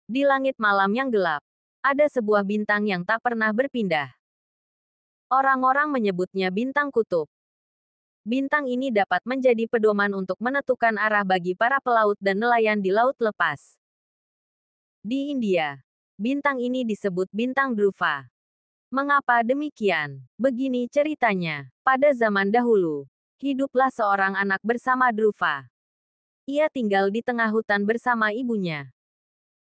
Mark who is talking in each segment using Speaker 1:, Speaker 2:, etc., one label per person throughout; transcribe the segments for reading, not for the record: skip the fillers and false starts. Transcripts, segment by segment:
Speaker 1: Di langit malam yang gelap, ada sebuah bintang yang tak pernah berpindah. Orang-orang menyebutnya bintang kutub. Bintang ini dapat menjadi pedoman untuk menentukan arah bagi para pelaut dan nelayan di laut lepas. Di India, bintang ini disebut bintang Dhruva. Mengapa demikian? Begini ceritanya. Pada zaman dahulu, hiduplah seorang anak bersama Dhruva. Ia tinggal di tengah hutan bersama ibunya.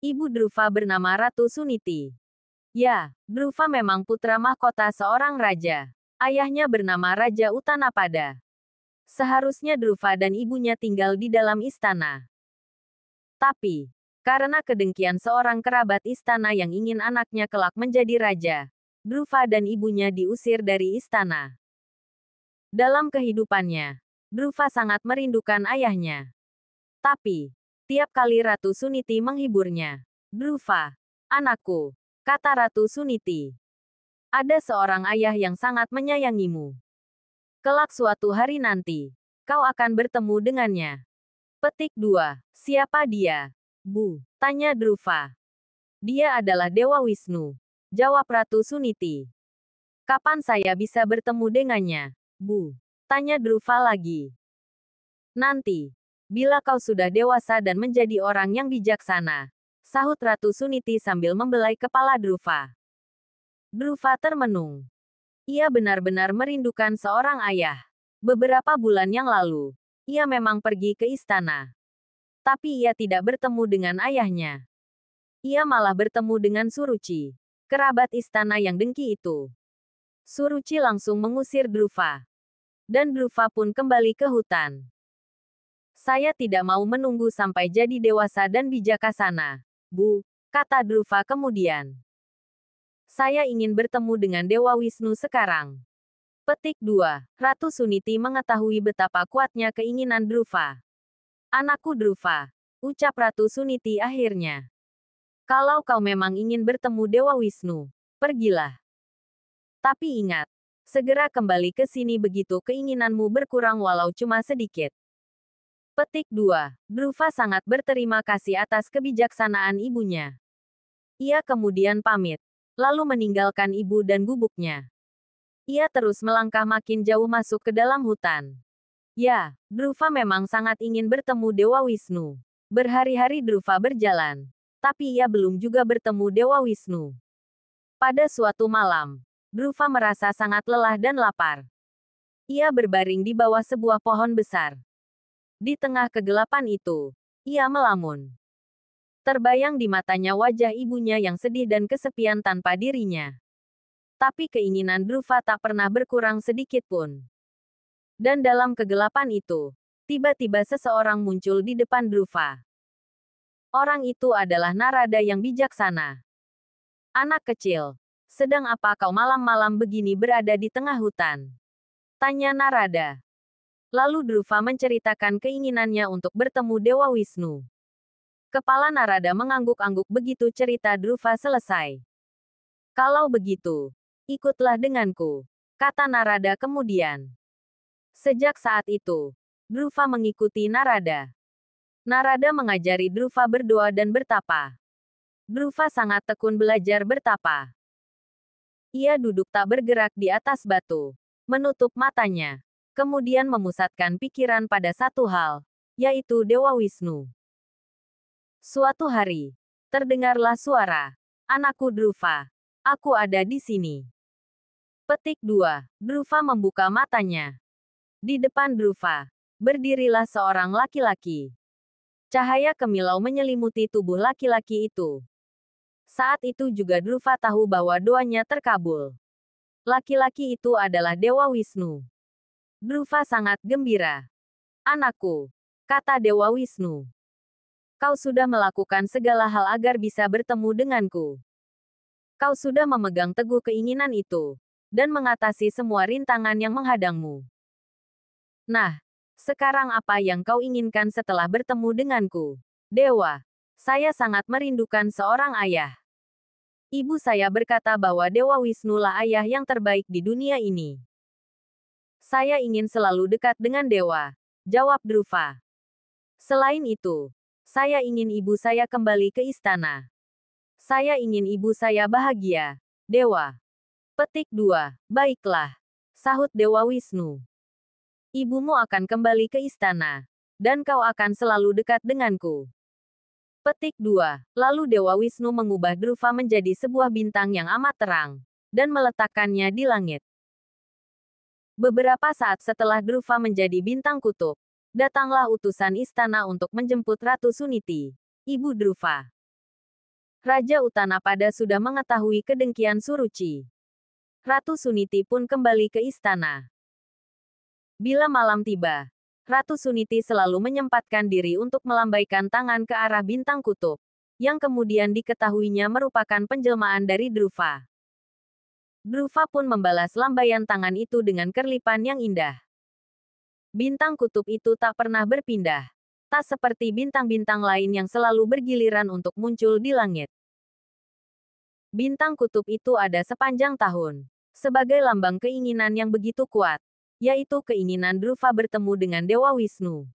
Speaker 1: Ibu Dhruva bernama Ratu Suniti. Ya, Dhruva memang putra mahkota seorang raja. Ayahnya bernama Raja Utanapada. Seharusnya Dhruva dan ibunya tinggal di dalam istana. Tapi, karena kedengkian seorang kerabat istana yang ingin anaknya kelak menjadi raja, Dhruva dan ibunya diusir dari istana. Dalam kehidupannya, Dhruva sangat merindukan ayahnya. Tapi, tiap kali Ratu Suniti menghiburnya, "Dhruva, anakku," kata Ratu Suniti, "ada seorang ayah yang sangat menyayangimu. Kelak suatu hari nanti, kau akan bertemu dengannya." Petik 2. Siapa dia? Bu, tanya Dhruva. Dia adalah Dewa Wisnu, jawab Ratu Suniti. Kapan saya bisa bertemu dengannya, Bu? Tanya Dhruva lagi. Nanti, bila kau sudah dewasa dan menjadi orang yang bijaksana, sahut Ratu Suniti sambil membelai kepala Dhruva. Dhruva termenung. Ia benar-benar merindukan seorang ayah. Beberapa bulan yang lalu, ia memang pergi ke istana. Tapi ia tidak bertemu dengan ayahnya. Ia malah bertemu dengan Suruci, kerabat istana yang dengki itu. Suruci langsung mengusir Dhruva. Dan Dhruva pun kembali ke hutan. Saya tidak mau menunggu sampai jadi dewasa dan bijaksana, Bu, kata Dhruva kemudian. Saya ingin bertemu dengan Dewa Wisnu sekarang. Petik 2. Ratu Suniti mengetahui betapa kuatnya keinginan Dhruva. Anakku Dhruva, ucap Ratu Suniti akhirnya. Kalau kau memang ingin bertemu Dewa Wisnu, pergilah. Tapi ingat, segera kembali ke sini begitu keinginanmu berkurang walau cuma sedikit. Petik 2. Dhruva sangat berterima kasih atas kebijaksanaan ibunya. Ia kemudian pamit, lalu meninggalkan ibu dan gubuknya. Ia terus melangkah makin jauh masuk ke dalam hutan. Ya, Dhruva memang sangat ingin bertemu Dewa Wisnu. Berhari-hari Dhruva berjalan, tapi ia belum juga bertemu Dewa Wisnu. Pada suatu malam, Dhruva merasa sangat lelah dan lapar. Ia berbaring di bawah sebuah pohon besar. Di tengah kegelapan itu, ia melamun. Terbayang di matanya wajah ibunya yang sedih dan kesepian tanpa dirinya. Tapi keinginan Dhruva tak pernah berkurang sedikit pun. Dan dalam kegelapan itu, tiba-tiba seseorang muncul di depan Dhruva. Orang itu adalah Narada yang bijaksana. Anak kecil, sedang apa kau malam-malam begini berada di tengah hutan? Tanya Narada. Lalu Dhruva menceritakan keinginannya untuk bertemu Dewa Wisnu. Kepala Narada mengangguk-angguk begitu cerita Dhruva selesai. Kalau begitu, ikutlah denganku, kata Narada kemudian. Sejak saat itu, Dhruva mengikuti Narada. Narada mengajari Dhruva berdoa dan bertapa. Dhruva sangat tekun belajar bertapa. Ia duduk tak bergerak di atas batu, menutup matanya. Kemudian memusatkan pikiran pada satu hal, yaitu Dewa Wisnu. Suatu hari, terdengarlah suara, "Anakku Dhruva, aku ada di sini." Petik 2. Dhruva membuka matanya. Di depan Dhruva, berdirilah seorang laki-laki. Cahaya kemilau menyelimuti tubuh laki-laki itu. Saat itu juga Dhruva tahu bahwa doanya terkabul. Laki-laki itu adalah Dewa Wisnu. Dhruva sangat gembira. Anakku, kata Dewa Wisnu. Kau sudah melakukan segala hal agar bisa bertemu denganku. Kau sudah memegang teguh keinginan itu, dan mengatasi semua rintangan yang menghadangmu. Nah, sekarang apa yang kau inginkan setelah bertemu denganku? Dewa, saya sangat merindukan seorang ayah. Ibu saya berkata bahwa Dewa Wisnu lah ayah yang terbaik di dunia ini. Saya ingin selalu dekat dengan dewa, jawab Dhruva. Selain itu, saya ingin ibu saya kembali ke istana. Saya ingin ibu saya bahagia. Dewa. Petik 2. Baiklah. Sahut Dewa Wisnu. Ibumu akan kembali ke istana. Dan kau akan selalu dekat denganku. Petik 2. Lalu Dewa Wisnu mengubah Druva menjadi sebuah bintang yang amat terang. Dan meletakkannya di langit. Beberapa saat setelah Druva menjadi bintang kutub, datanglah utusan istana untuk menjemput Ratu Suniti, ibu Druva. Raja Utanapada sudah mengetahui kedengkian Suruci. Ratu Suniti pun kembali ke istana. Bila malam tiba, Ratu Suniti selalu menyempatkan diri untuk melambaikan tangan ke arah bintang kutub, yang kemudian diketahuinya merupakan penjelmaan dari Druva. Druva pun membalas lambaian tangan itu dengan kerlipan yang indah. Bintang kutub itu tak pernah berpindah. Tak seperti bintang-bintang lain yang selalu bergiliran untuk muncul di langit. Bintang kutub itu ada sepanjang tahun. Sebagai lambang keinginan yang begitu kuat, yaitu keinginan Druva bertemu dengan Dewa Wisnu.